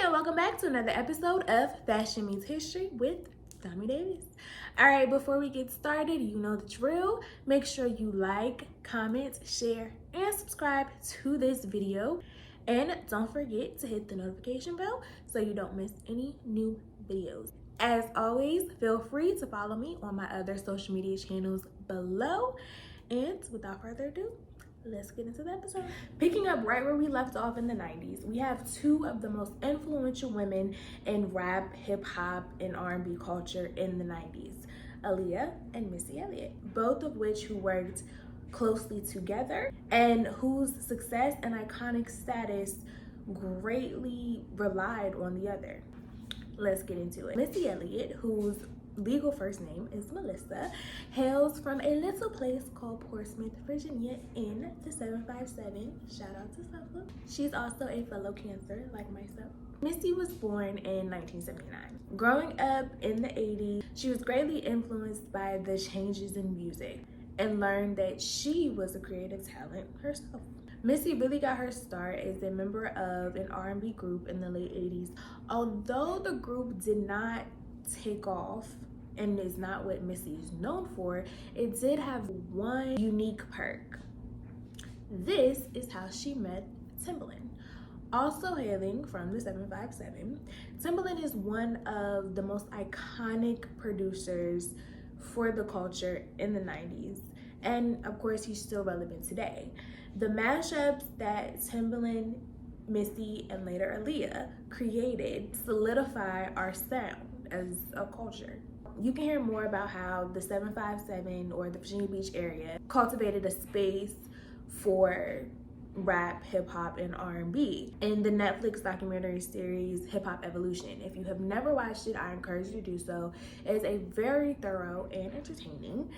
and welcome back to another episode of Fashion Meets History with Domii. All right, before we get started, you know the drill. Make sure you like, comment, share, and subscribe to this video. And don't forget to hit the notification bell so you don't miss any new videos. As always, feel free to follow me on my other social media channels below. And without further ado, let's get into the episode. Picking up right where we left off in the 90s, we have two of the most influential women in rap, hip hop, and R&B culture in the 90s, Aaliyah and Missy Elliot, both of which who worked closely together and whose success and iconic status greatly relied on the other. Let's get into it. Missy Elliot, whose legal first name is Melissa, hails from a little place called Portsmouth, Virginia in the 757. Shout out to Suffolk. She's also a fellow Cancer like myself. Missy was born in 1979. Growing up in the 80s, she was greatly influenced by the changes in music and learned that she was a creative talent herself. Missy really got her start as a member of an R&B group in the late 80s. Although the group did not take off and is not what Missy is known for, it did have one unique perk. This is how she met Timbaland. Also hailing from the 757, Timbaland is one of the most iconic producers for the culture in the 90s, and of course he's still relevant today. The mashups that Timbaland, Missy, and later Aaliyah created solidify our sound as a culture. You can hear more about how the 757 or the Virginia Beach area cultivated a space for rap, hip hop, and R&B in the Netflix documentary series Hip Hop Evolution. If you have never watched it, I encourage you to do so. It is a very thorough and entertaining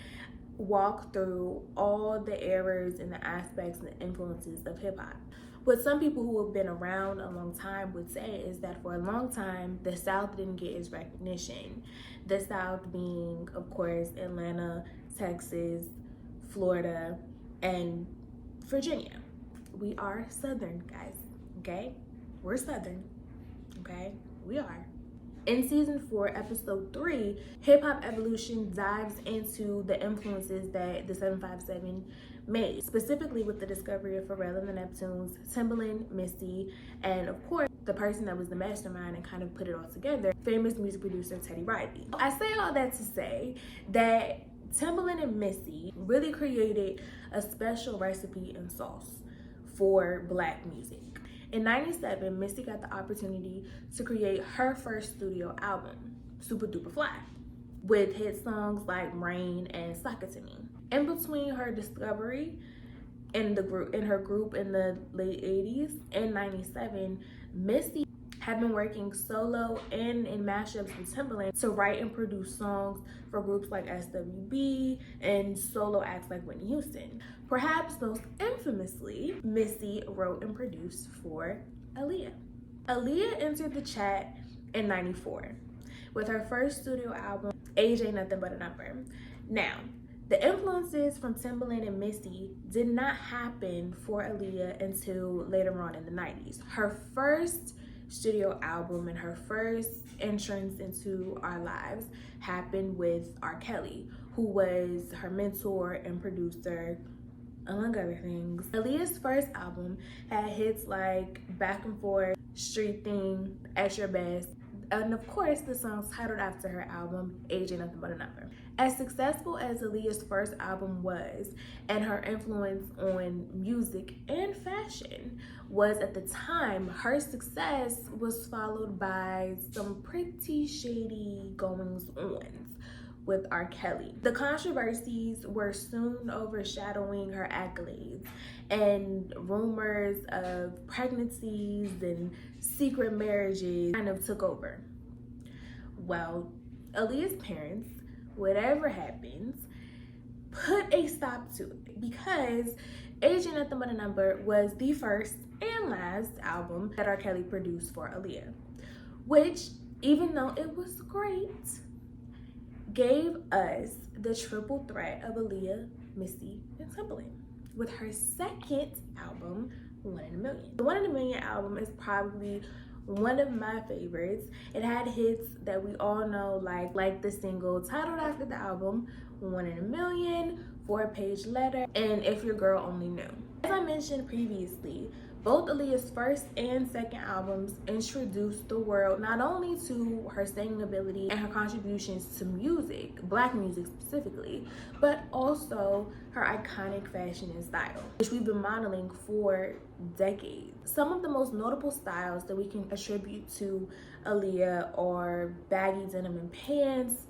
walk through all the eras and the aspects and the influences of hip hop. What some people who have been around a long time would say is that for a long time, the South didn't get its recognition. The South being, of course, Atlanta, Texas, Florida, and Virginia. We are Southern, guys, okay? We're Southern, okay? We are. In season 4, episode 3, Hip Hop Evolution dives into the influences that the 757 made, specifically with the discovery of Pharrell and the Neptunes, Timbaland, Missy, and of course, the person that was the mastermind and kind of put it all together, famous music producer Teddy Riley. I say all that to say that Timbaland and Missy really created a special recipe and sauce for Black music. In 97, Missy got the opportunity to create her first studio album, Super Duper Fly, with hit songs like Rain and Sock It To Me. In between her discovery in her group in the late 80s and 97, Missy had been working solo and in mashups with Timbaland to write and produce songs for groups like SWB and solo acts like Whitney Houston. Perhaps most infamously, Missy wrote and produced for Aaliyah. Aaliyah entered the chat in 94 with her first studio album, Age Ain't Nothing But a Number. Now, the influences from Timbaland and Missy did not happen for Aaliyah until later on in the 90s. Her first studio album and her first entrance into our lives happened with R. Kelly, who was her mentor and producer, among other things. Aaliyah's first album had hits like Back and Forth, Street Thing, At Your Best, and of course the songs titled after her album, Age Ain't Nothing But a Number. As successful as Aaliyah's first album was, and her influence on music and fashion was at the time, her success was followed by some pretty shady goings-ons with R. Kelly. The controversies were soon overshadowing her accolades, and rumors of pregnancies and secret marriages kind of took over. Well, Aaliyah's parents, whatever happens, put a stop to it because Age Ain't Nothing But a Number was the first and last album that R. Kelly produced for Aaliyah, which, even though it was great, gave us the triple threat of Aaliyah, Missy, and Timbaland with her second album, One in a Million. The One in a Million album is probably one of my favorites. It had hits that we all know, like the single titled after the album, 1 in a Million, 4-Page Letter, and If Your Girl Only Knew. As I mentioned previously, both Aaliyah's first and second albums introduced the world not only to her singing ability and her contributions to music, black music specifically, but also her iconic fashion and style, which we've been modeling for decades. Some of the most notable styles that we can attribute to Aaliyah are baggy denim and pants,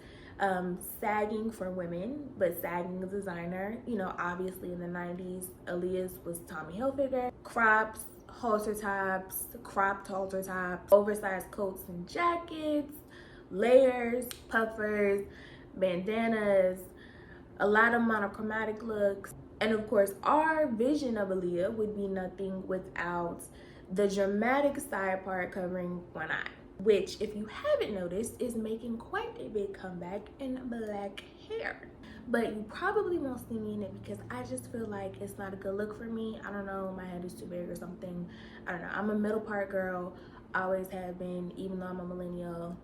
sagging for women, but sagging as designer. You know, obviously in the 90s, Aaliyah's was Tommy Hilfiger. Crops, halter tops, cropped halter tops, oversized coats and jackets, layers, puffers, bandanas, a lot of monochromatic looks. And of course, our vision of Aaliyah would be nothing without the dramatic side part covering one eye, which, if you haven't noticed, is making quite a big comeback in black hair. But you probably won't see me in it because I just feel like it's not a good look for me. I don't know, my head is too big or something. I don't know. I'm a middle part girl, always have been, even though I'm a millennial.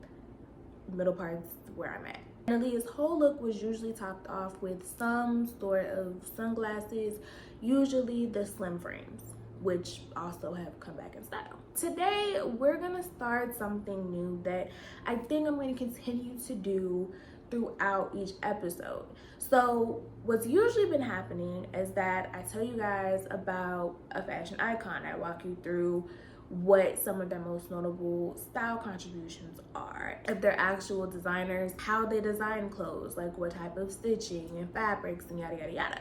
Middle part's where I'm at. And Aaliyah's whole look was usually topped off with some sort of sunglasses, usually the slim frames, which also have come back in style. Today, we're gonna start something new that I think I'm gonna continue to do throughout each episode. So what's usually been happening is that I tell you guys about a fashion icon. I walk you through what some of their most notable style contributions are, if they're actual designers, how they design clothes, like what type of stitching and fabrics and yada yada yada.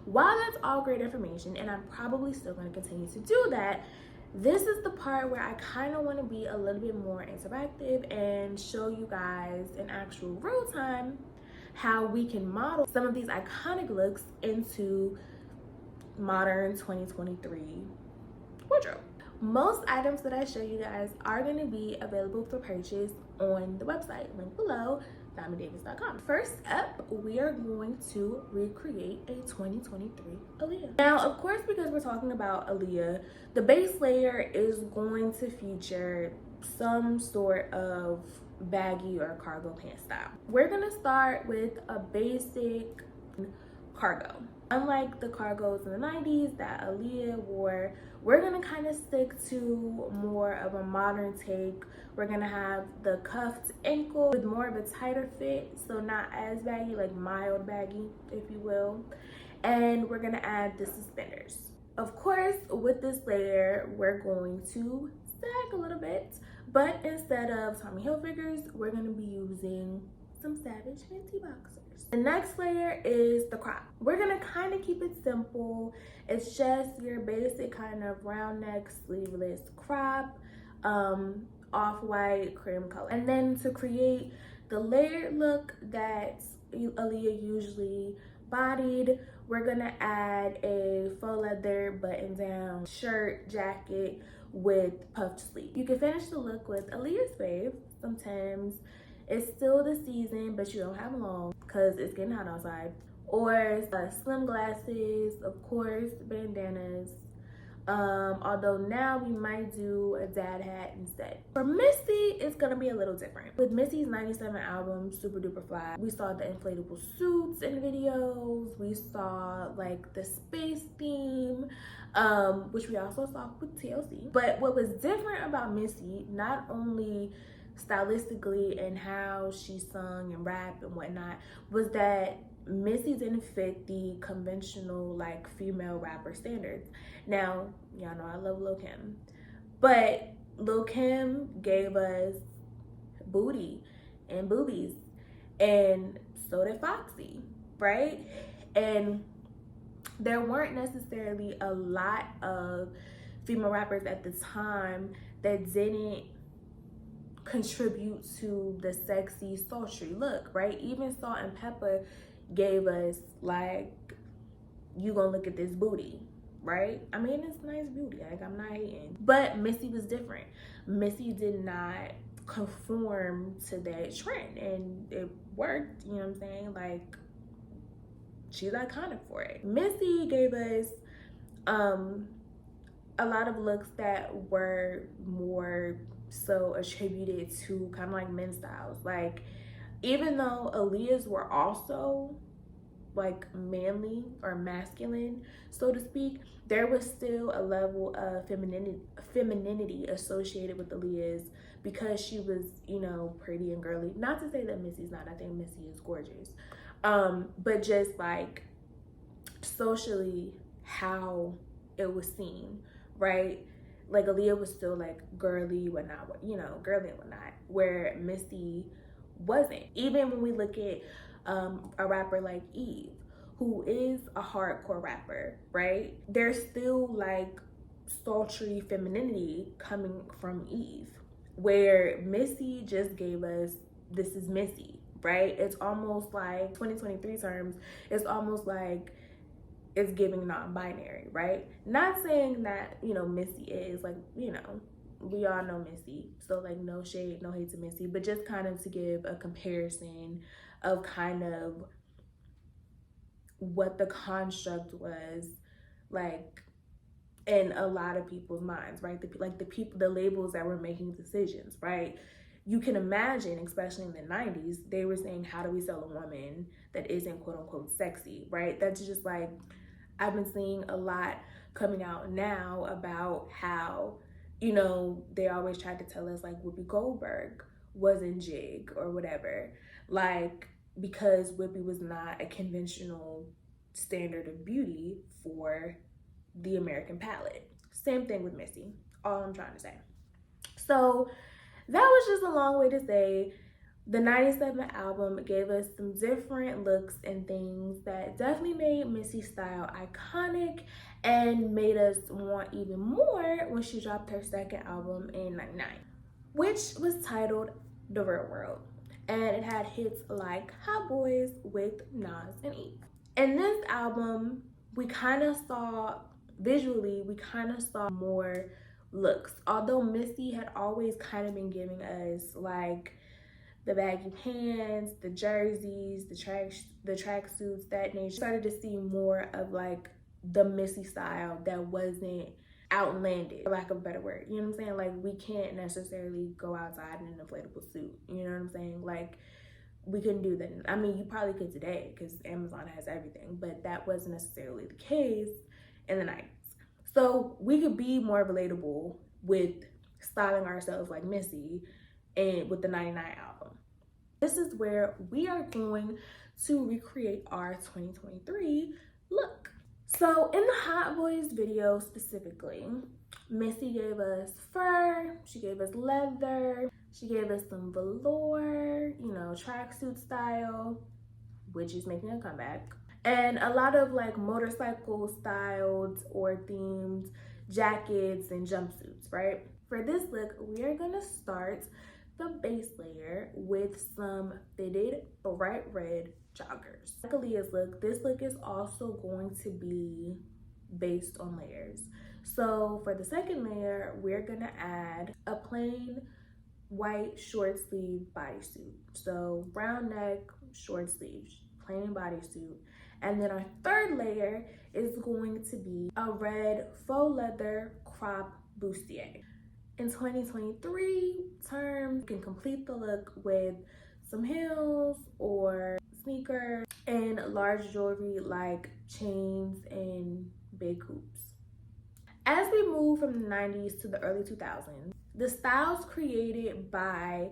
While that's all great information, and I'm probably still going to continue to do that, this is the part where I kind of want to be a little bit more interactive and show you guys in actual real time how we can model some of these iconic looks into modern 2023 wardrobe. Most items that I show you guys are going to be available for purchase on the website, link below, DomiiDavis.com. First up, we are going to recreate a 2023 Aaliyah. Now, of course, because we're talking about Aaliyah, the base layer is going to feature some sort of baggy or cargo pant style. We're gonna start with a basic cargo. Unlike the cargos in the 90s that Aaliyah wore, we're gonna kind of stick to more of a modern take. We're gonna have the cuffed ankle with more of a tighter fit, so not as baggy, like mild baggy, if you will. And we're gonna add the suspenders. Of course, with this layer, we're going to sag a little bit, but instead of Tommy Hilfigers, we're gonna be using some Savage Fenty boxers. The next layer is the crop. We're gonna kind of keep it simple. It's just your basic kind of round neck, sleeveless crop, off-white cream color. And then to create the layered look that Aaliyah usually bodied, we're gonna add a faux leather button-down shirt, jacket with puffed sleeve. You can finish the look with Aaliyah's fave, some Timbs. It's still the season, but you don't have long because it's getting hot outside. Or slim glasses, of course, bandanas. Although now we might do a dad hat instead. For Missy, it's gonna be a little different. With Missy's 97 album, Super Duper Fly, we saw the inflatable suits in videos. We saw like the space theme, which we also saw with TLC. But what was different about Missy, not only stylistically and how she sung and rapped and whatnot, was that Missy didn't fit the conventional like female rapper standards. Now, y'all know I love Lil' Kim, but Lil' Kim gave us booty and boobies, and so did Foxy, right? And there weren't necessarily a lot of female rappers at the time that didn't contribute to the sexy, sultry look, right? Even Salt and Pepper gave us like, you gonna look at this booty, right? I mean, it's nice booty, like I'm not hating. But Missy was different. Missy did not conform to that trend, and it worked, you know what I'm saying? Like, she's iconic for it. Missy gave us a lot of looks that were more so attributed to kind of like men's styles. Like, even though Aaliyah's were also like manly or masculine, so to speak, there was still a level of femininity associated with Aaliyah's because she was, you know, pretty and girly. Not to say that Missy's not. I think Missy is gorgeous. But just like socially how it was seen, right? Like Aaliyah was still like girly, whatnot, you know, girly and whatnot, where Missy wasn't. Even when we look at a rapper like Eve, who is a hardcore rapper, right? There's still like sultry femininity coming from Eve, where Missy just gave us this is Missy, right? It's almost like 2023 terms, it's almost like it's giving non-binary, right? Not saying that, you know, Missy is like, you know, we all know Missy, so like no shade, no hate to Missy, but just kind of to give a comparison of kind of what the construct was like in a lot of people's minds, right? The labels that were making decisions, right? You can imagine, especially in the 90s, they were saying, how do we sell a woman that isn't quote unquote sexy, right? That's just like, I've been seeing a lot coming out now about how, you know, they always tried to tell us like Whoopi Goldberg wasn't jig or whatever, like because Whoopi was not a conventional standard of beauty for the American palate. Same thing with Missy, all I'm trying to say. So that was just a long way to say the 97 album gave us some different looks and things that definitely made Missy's style iconic and made us want even more when she dropped her second album in 99, which was titled The Real World. And it had hits like Hot Boys with Nas and Eve. In this album, we kind of saw, visually, we kind of saw more looks. Although Missy had always kind of been giving us like the baggy pants, the jerseys, the tracksuits, that nature. Started to see more of like the Missy style that wasn't outlandish, for lack of a better word. You know what I'm saying? Like, we can't necessarily go outside in an inflatable suit. You know what I'm saying? Like, we couldn't do that. I mean, you probably could today because Amazon has everything, but that wasn't necessarily the case in the 90s. So we could be more relatable with styling ourselves like Missy and with the 99 album. This is where we are going to recreate our 2023 look. So in the Hot Boys video specifically, Missy gave us fur, she gave us leather, she gave us some velour, you know, tracksuit style, which is making a comeback, and a lot of like motorcycle styled or themed jackets and jumpsuits, right? For this look, we are gonna start the base layer with some fitted bright red joggers. Like Aaliyah's look, this look is also going to be based on layers. So for the second layer, we're gonna add a plain white short sleeve bodysuit. So brown neck, short sleeves, plain bodysuit. And then our third layer is going to be a red faux leather crop bustier. In 2023 terms, you can complete the look with some heels or sneakers and large jewelry like chains and big hoops. As we move from the 90s to the early 2000s, the styles created by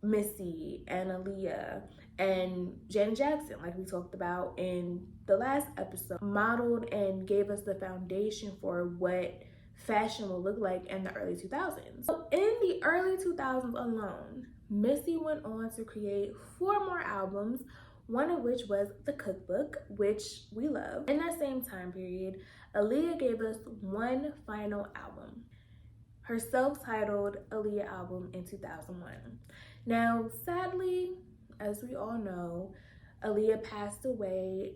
Missy and Aaliyah and Janet Jackson, like we talked about in the last episode, modeled and gave us the foundation for what fashion will look like in the early 2000s. So in the early 2000s alone, Missy went on to create 4 more albums, one of which was The Cookbook, which we love. In that same time period, Aaliyah gave us one final album, her self-titled Aaliyah album in 2001. Now, sadly, as we all know, Aaliyah passed away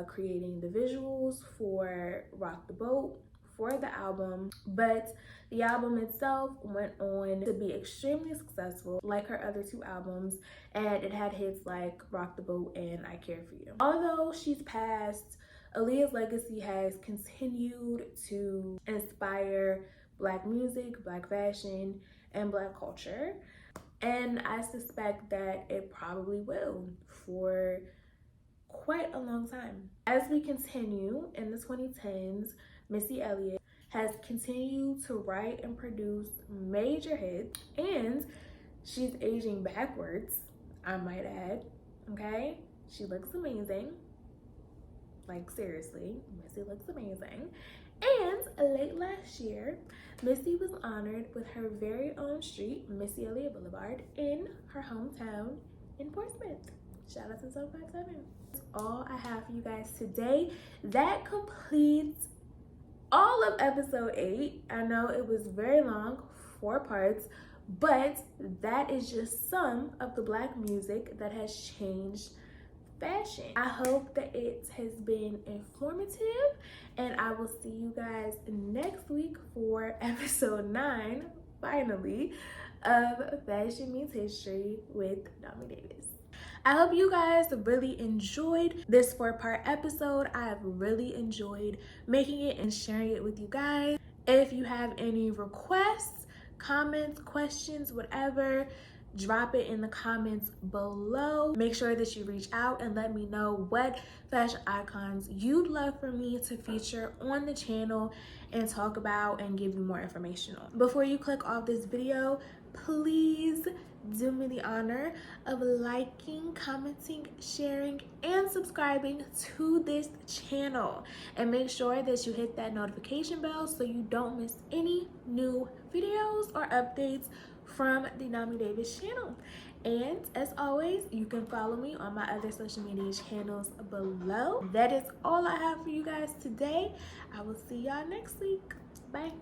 creating the visuals for Rock the Boat for the album, but the album itself went on to be extremely successful like her other 2 albums, and it had hits like Rock the Boat and I Care For You. Although she's passed, Aaliyah's legacy has continued to inspire Black music, Black fashion, and Black culture. And I suspect that it probably will for quite a long time. As we continue in the 2010s, Missy Elliott has continued to write and produce major hits, and she's aging backwards, I might add. Okay, she looks amazing. Like, seriously, Missy looks amazing. And late last year, Missy was honored with her very own street, Missy Elliott Boulevard, in her hometown in Portsmouth. Shout out to 757. That's all I have for you guys today. That completes all of episode 8. I know it was very long, 4 parts, but that is just some of the Black music that has changed fashion. I hope that it has been informative, and I will see you guys next week for episode 9, finally, of Fashion Meets History with Domii Davis. I hope you guys really enjoyed this 4-part episode. I have really enjoyed making it and sharing it with you guys. If you have any requests, comments, questions, whatever, drop it in the comments below. Make sure that you reach out and let me know what fashion icons you'd love for me to feature on the channel and talk about and give you more information on. Before you click off this video, please do me the honor of liking, commenting, sharing, and subscribing to this channel. And make sure that you hit that notification bell so you don't miss any new videos or updates from the Domii Davis channel. And as always, you can follow me on my other social media channels below. That is all I have for you guys today. I will see y'all next week. Bye.